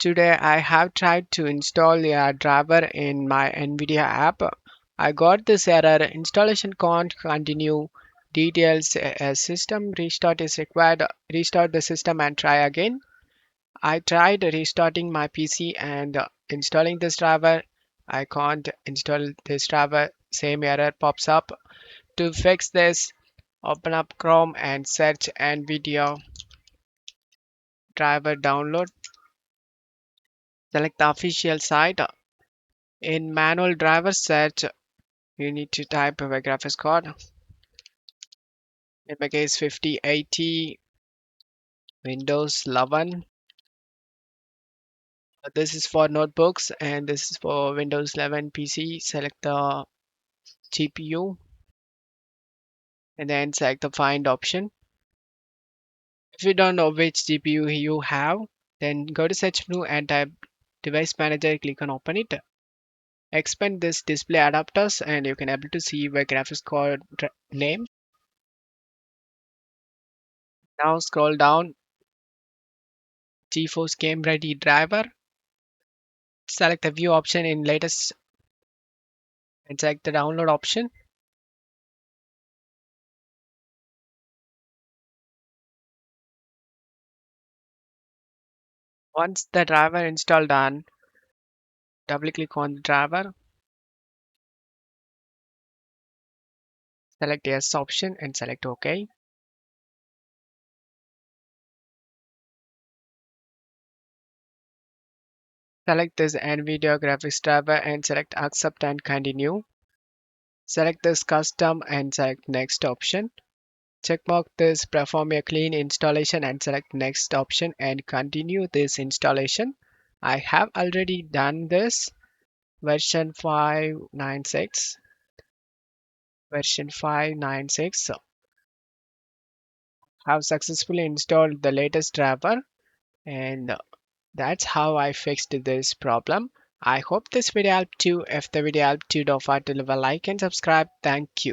Today I have tried to install a driver in my NVIDIA app. I got this error: installation can't continue. Details: a system restart is required. Restart the system and try again. I tried restarting my PC and installing this driver. I can't install this driver. Same error pops up. To fix this, open up Chrome and search NVIDIA driver download. Select the official site. In manual driver search, you need to type a graphics card. In my case, 5080 Windows 11. This is for notebooks and this is for Windows 11 PC. Select the GPU and then select the find option. If you don't know which GPU you have, then go to search menu and type device manager, click on open it. Expand this display adapters and you can able to see the graphics card name. Now scroll down, GeForce Game Ready driver. Select the view option in latest and select the download option. Once the driver installed done, double click on the driver, select yes option and select OK. Select this NVIDIA graphics driver and select accept and continue. Select this custom and select next option. Checkmark this perform a clean installation and select next option and continue this installation. I have already done this. Version 596. Version 596. So have successfully installed the latest driver and that's how I fixed this problem. I hope this video helped you. If the video helped you, don't forget to leave a like and subscribe. Thank you.